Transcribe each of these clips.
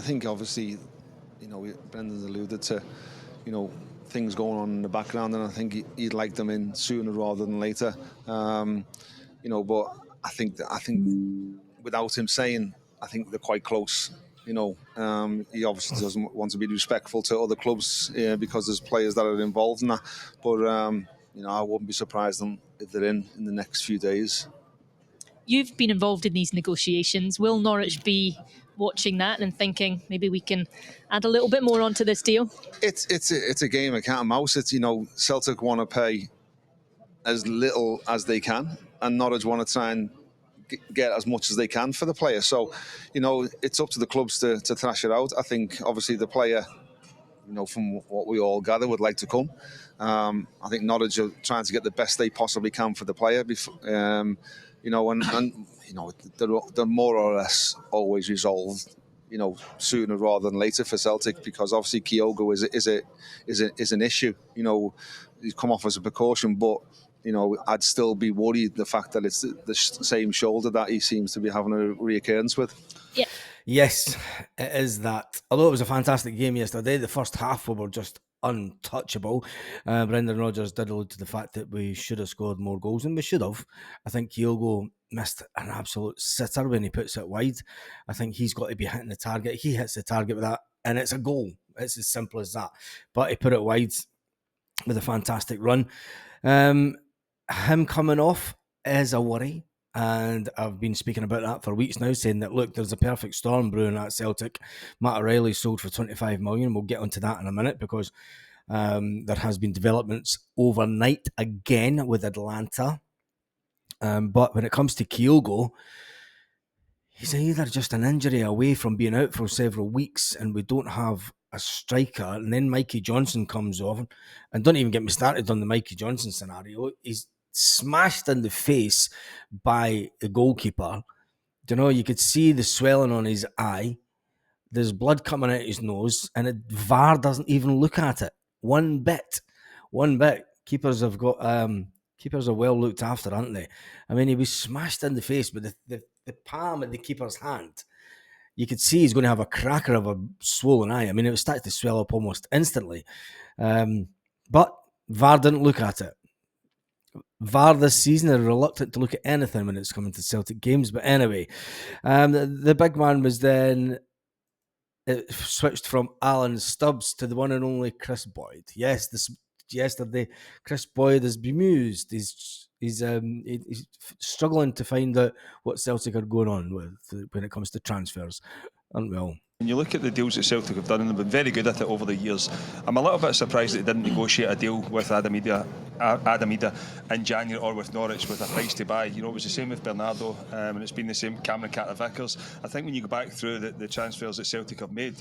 think obviously, Brendan's alluded to, things going on in the background, and I think he'd like them in sooner rather than later. But I think without him saying, I think they're quite close. He obviously doesn't want to be respectful to other clubs because there's players that are involved in that. But I wouldn't be surprised if they're in the next few days. You've been involved in these negotiations. Will Norwich be watching that and thinking maybe we can add a little bit more onto this deal? It's a game of cat and mouse. It's Celtic want to pay as little as they can, and Norwich want to try and get as much as they can for the player. So, it's up to the clubs to thrash it out. I think obviously the player, from what we all gather, would like to come. I think Norwich are trying to get the best they possibly can for the player. And they're more or less always resolved, sooner rather than later for Celtic, because obviously Kyogo is an issue. He's come off as a precaution, but I'd still be worried the fact that it's the same shoulder that he seems to be having a reoccurrence with. Yeah. Yes, it is that. Although it was a fantastic game yesterday, the first half we were just untouchable. Brendan Rodgers did allude to the fact that we should have scored more goals, and we should have. I think Kyogo missed an absolute sitter when he puts it wide. I think he's got to be hitting the target. He hits the target with that, and it's a goal. It's as simple as that. But he put it wide with a fantastic run. Him coming off is a worry. And I've been speaking about that for weeks now, saying that, look, there's a perfect storm brewing at Celtic. Matt O'Reilly sold for 25 million. We'll get onto that in a minute, because there has been developments overnight again with Atalanta. But when it comes to Kyogo, he's either just an injury away from being out for several weeks, and we don't have a striker, and then Mikey Johnson comes off, and don't even get me started on the Mikey Johnson scenario. He's smashed in the face by the goalkeeper. You could see the swelling on his eye. There's blood coming out his nose, and VAR doesn't even look at it one bit. Keepers have got keepers are well looked after, aren't they? I mean, he was smashed in the face, but the palm of the keeper's hand, you could see he's going to have a cracker of a swollen eye. I mean, it was starting to swell up almost instantly. But VAR didn't look at it. VAR this season are reluctant to look at anything when it's coming to Celtic games. But anyway, the big man was then switched from Alan Stubbs to the one and only Kris Boyd. Yes, yesterday Kris Boyd is bemused. He's struggling to find out what Celtic are going on with when it comes to transfers, aren't we all? When you look at the deals that Celtic have done, and they've been very good at it over the years, I'm a little bit surprised that they didn't negotiate a deal with Adamida in January, or with Norwich with a price to buy. It was the same with Bernardo, and it's been the same Cameron Carter-Vickers. I think when you go back through the transfers that Celtic have made,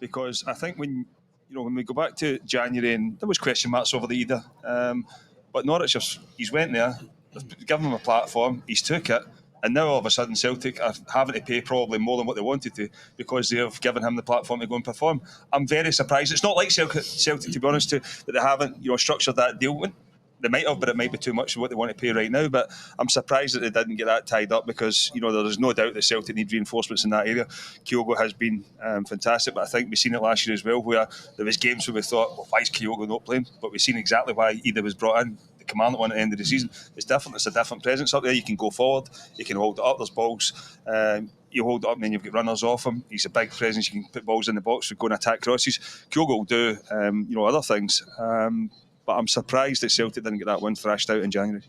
because I think when we go back to January, and there was question marks over the Ida, but Norwich, he's went there, they've given him a platform, he's took it. And now all of a sudden Celtic are having to pay probably more than what they wanted to, because they have given him the platform to go and perform. I'm very surprised. It's not like Celtic, to be honest, that they haven't structured that deal. They might have, but it might be too much for what they want to pay right now. But I'm surprised that they didn't get that tied up, because there's no doubt that Celtic need reinforcements in that area. Kyogo has been fantastic, but I think we've seen it last year as well, where there was games where we thought, well, why is Kyogo not playing? But we've seen exactly why Ida was brought in. Command one at the end of the season. It's different. It's a different presence up there. You can go forward, you can hold it up, there's balls, you hold it up and then you've got runners off him. He's a big presence, you can put balls in the box, go and attack crosses. Kyogo will do other things, but I'm surprised that Celtic didn't get that one thrashed out in January.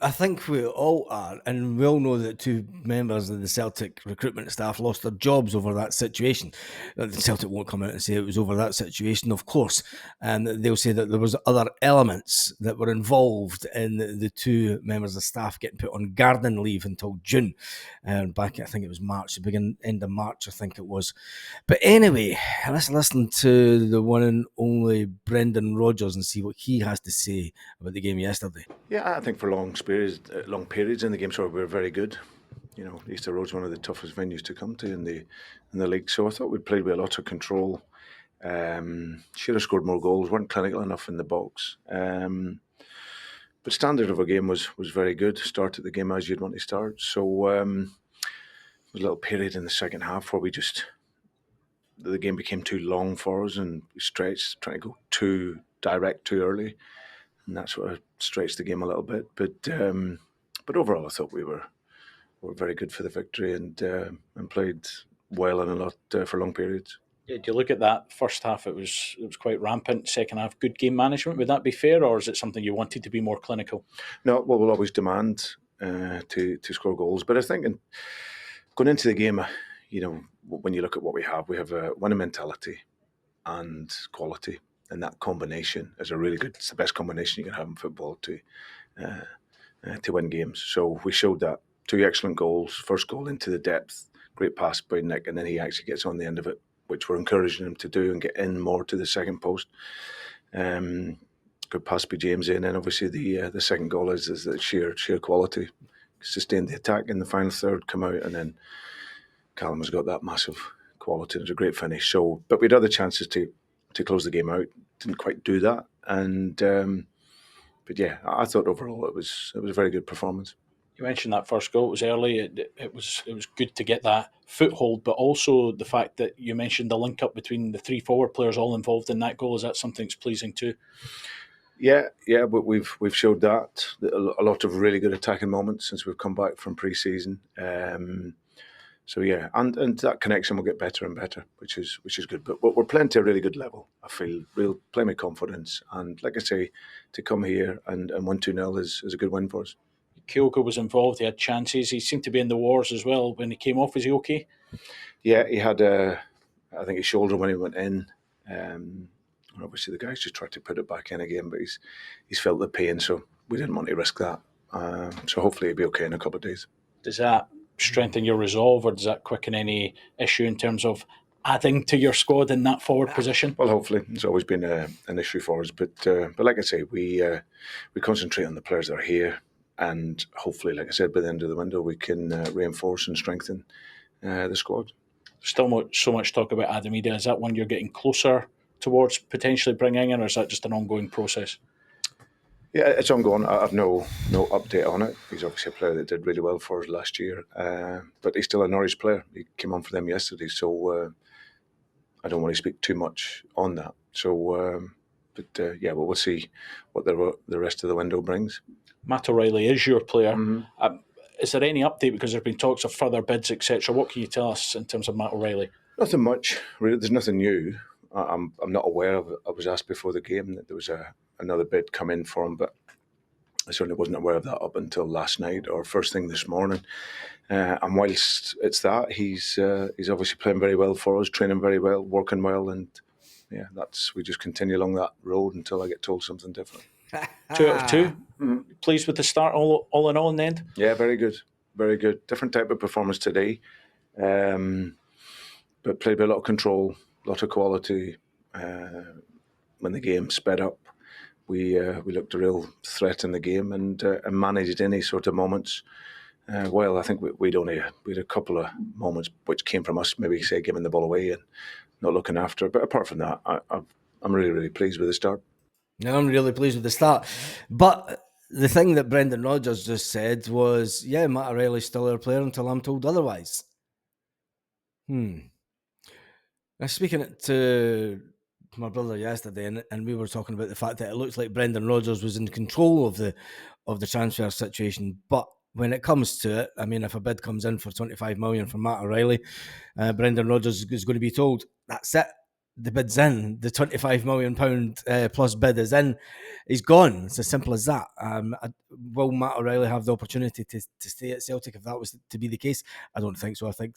I think we all are, and we all know that two members of the Celtic recruitment staff lost their jobs over that situation. The Celtic won't come out and say it was over that situation, of course, and they'll say that there was other elements that were involved in the two members of staff getting put on garden leave until June, back, I think it was March, the end of March, I think it was. But anyway, let's listen to the one and only Brendan Rodgers and see what he has to say about the game yesterday. Yeah, I think for long periods in the game, we were very good. Easter Road's one of the toughest venues to come to in the league. So I thought we played with lots of control. Should have scored more goals. Weren't clinical enough in the box. But standard of our game was very good. Started the game as you'd want to start. So there was a little period in the second half where we just the game became too long for us, and we stretched, trying to go too direct too early, and that sort of stretched the game a little bit. But overall, I thought we were very good for the victory and played well and a lot for long periods. Yeah, do you look at that first half? It was quite rampant. Second half, good game management. Would that be fair, or is it something you wanted to be more clinical? No, well, we'll always demand to score goals, but I think going into the game, when you look at what we have a winning mentality and quality, and that combination is a really good. It's the best combination you can have in football to win games. So we showed that. 2 excellent goals. First goal into the depth, great pass by Nick, and then he actually gets on the end of it, which we're encouraging him to do and get in more to the second post. Good pass by James in, and obviously the second goal is the sheer quality. Sustained the attack in the final third, come out, and then Callum has got that massive quality. It was a great finish. So, but we had other chances to close the game out. Didn't quite do that, and but yeah, I thought overall it was a very good performance. You mentioned that first goal. It was early. It was good to get that foothold, but also the fact that you mentioned the link up between the 3 forward players all involved in that goal. Is that something that's pleasing too? Yeah, but we've showed that a lot of really good attacking moments since we've come back from pre-season. So yeah, and that connection will get better and better, which is good. But we're playing to a really good level. I feel playing with confidence, and like I say, to come here and win 2-0 is a good win for us. Kyogo was involved. He had chances. He seemed to be in the wars as well. When he came off, was he okay? Yeah, he had I think his shoulder when he went in. And obviously the guys just tried to put it back in again, but he's felt the pain, so we didn't want to risk that. So hopefully he'll be okay in a couple of days. Does that strengthen your resolve, or does that quicken any issue in terms of adding to your squad in that forward position? Well, hopefully. It's always been an issue for us, but like I say, we concentrate on the players that are here, and hopefully, like I said, by the end of the window, we can reinforce and strengthen the squad. Still so much talk about Adamida. Is that one you're getting closer towards potentially bringing in, or is that just an ongoing process? Yeah, it's ongoing. I have no update on it. He's obviously a player that did really well for us last year, but he's still a Norwich player. He came on for them yesterday, so I don't want to speak too much on that. So, yeah, we'll see what the rest of the window brings. Matt O'Reilly is your player. Mm-hmm. Is there any update, because there have been talks of further bids, etc.? What can you tell us in terms of Matt O'Reilly? Nothing much, really. There's nothing new. I'm not aware of it. I was asked before the game that there was another bid come in for him, but I certainly wasn't aware of that up until last night or first thing this morning. And whilst it's that, he's obviously playing very well for us, training very well, working well, and yeah, we just continue along that road until I get told something different. 2 out of 2. Mm-hmm. Pleased with the start, all in all, in the end? Yeah, very good. Very good. Different type of performance today. But played with a lot of control, a lot of quality. When the game sped up, we looked a real threat in the game and managed any sort of moments. Well, I think we had a couple of moments which came from us, maybe say giving the ball away and not looking after. But apart from that, I'm really, really pleased with the start. No, I'm really pleased with the start. But the thing that Brendan Rodgers just said was, yeah, Matt O'Reilly's still our player until I'm told otherwise. Now, speaking to my brother yesterday, and we were talking about the fact that it looks like Brendan Rodgers was in control of the transfer situation. But when it comes to it, I mean, if a bid comes in for 25 million for Matt O'Reilly, Brendan Rodgers is going to be told, that's it. The bid's in. The £25 million plus bid is in. He's gone. It's as simple as that. Will Matt O'Reilly have the opportunity to stay at Celtic if that was to be the case? I don't think so. I think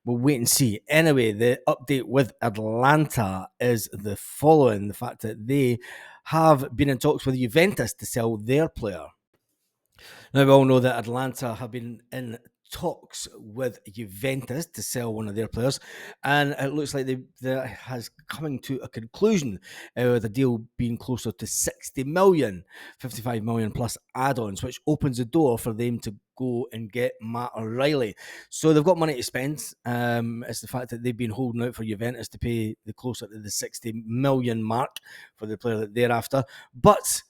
we'll wait and see. Anyway, the update with Atalanta is the following: the fact that they have been in talks with Juventus to sell their player. Now, we all know that Atalanta have been in talks with Juventus to sell one of their players, and it looks like they has coming to a conclusion with the deal being closer to 60 million, 55 million plus add-ons, which opens the door for them to go and get Matt O'Reilly. So they've got money to spend. It's the fact that they've been holding out for Juventus to pay the closer to the 60 million mark for the player that they're after. But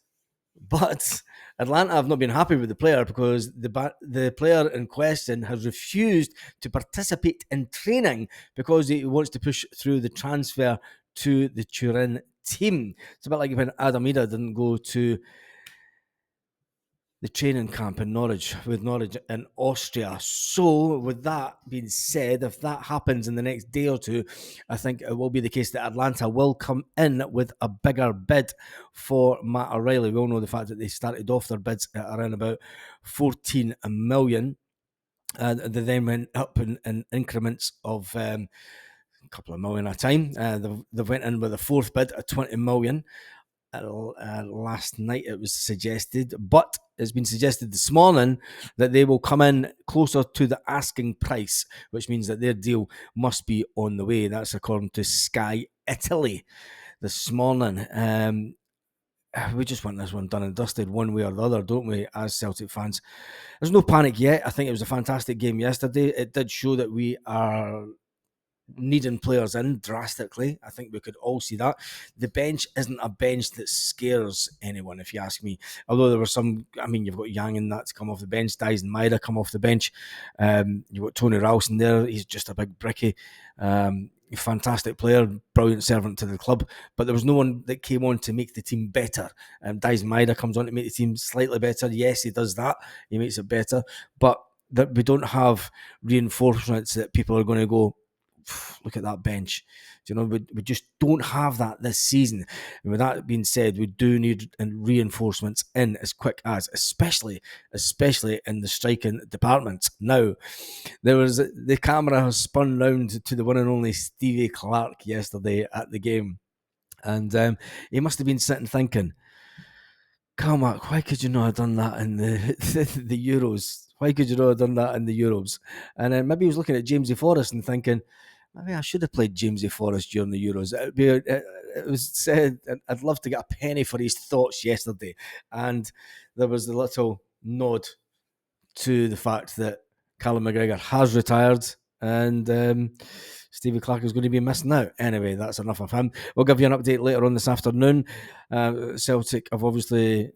But Atlanta have not been happy with the player because the player in question has refused to participate in training because he wants to push through the transfer to the Turin team. It's a bit like when Adam Ida didn't go to the training camp in Norwich in Austria. So, with that being said, if that happens in the next day or two, I think it will be the case that Atlanta will come in with a bigger bid for Matt O'Reilly. We all know the fact that they started off their bids at around about 14 million. And they then went up in increments of a couple of million at a time. They went in with a fourth bid at 20 million. Last night it was suggested, but it's been suggested this morning that they will come in closer to the asking price, which means that their deal must be on the way. That's according to Sky Italy this morning. We just want this one done and dusted one way or the other, don't we, as Celtic fans? There's no panic yet. I think it was a fantastic game yesterday. It did show that we are needing players in drastically. I think we could all see that. The bench isn't a bench that scares anyone, if you ask me. Although there were some, I mean, you've got Yang and that's come off the bench, Dies and Maida come off the bench. You've got Tony Ralston there. He's just a big bricky. Fantastic player, brilliant servant to the club, but there was no one that came on to make the team better. Dies and Maida comes on to make the team slightly better. Yes, he does that. He makes it better, but that we don't have reinforcements that people are going to go, look at that bench. You know, we just don't have that this season. And with that being said, we do need reinforcements in as quick as, especially in the striking department. Now, the camera has spun round to the one and only Stevie Clark yesterday at the game, and he must have been sitting thinking, Carmack, why could you not have done that in the Euros? Why could you not have done that in the Euros? And then maybe he was looking at Jamesy Forrest and thinking, maybe I should have played Jamesy Forrest during the Euros. It was said, I'd love to get a penny for his thoughts yesterday. And there was the little nod to the fact that Callum McGregor has retired and Stevie Clark is going to be missing out. Anyway, that's enough of him. We'll give you an update later on this afternoon. Celtic have obviously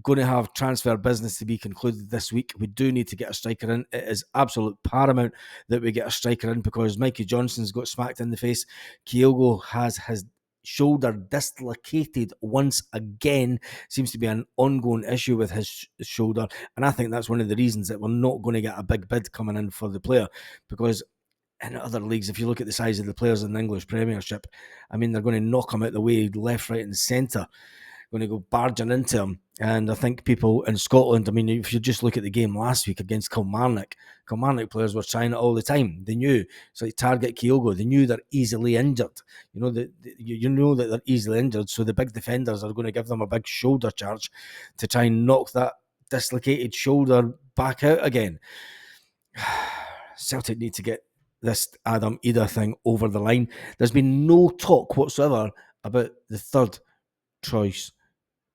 going to have transfer business to be concluded this week. We do need to get a striker in. It is absolute paramount that we get a striker in because Mikey Johnson's got smacked in the face. Kyogo has his shoulder dislocated once again. Seems to be an ongoing issue with his shoulder, and I think that's one of the reasons that we're not going to get a big bid coming in for the player, because in other leagues, if you look at the size of the players in the English Premiership, I mean, they're going to knock him out the way left, right and centre, going to go barging into him. And I think people in Scotland, I mean, if you just look at the game last week against Kilmarnock players were trying it all the time. They knew. It's like target Kyogo. They knew they're easily injured. You know, you know that they're easily injured, so the big defenders are going to give them a big shoulder charge to try and knock that dislocated shoulder back out again. Celtic need to get this Adam Ida thing over the line. There's been no talk whatsoever about the third choice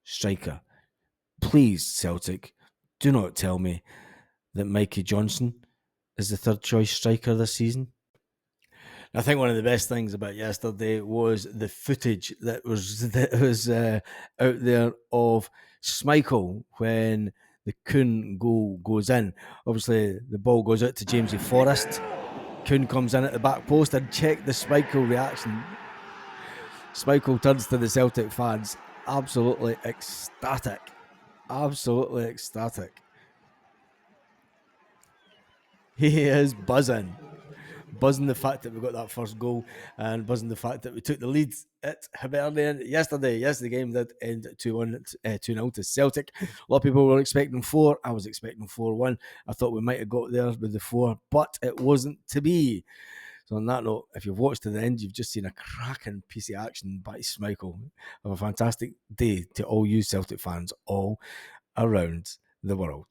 striker. Please, Celtic, do not tell me that Mikey Johnson is the third choice striker this season. I think one of the best things about yesterday was the footage that was out there of Schmeichel when the Kuhn goal goes in. Obviously, the ball goes out to Jamesy Forrest. Kuhn comes in at the back post, and check the Schmeichel reaction. Schmeichel turns to the Celtic fans, absolutely ecstatic. Absolutely ecstatic. He is buzzing the fact that we got that first goal and buzzing the fact that we took the lead at Hibernian yesterday. Yes, the game did end 2-0 to Celtic. A lot of people were expecting 4. I was expecting 4-1. I thought we might have got there with the 4, but it wasn't to be. So on that note, if you've watched to the end, you've just seen a cracking piece of action by Schmeichel. Have a fantastic day to all you Celtic fans all around the world.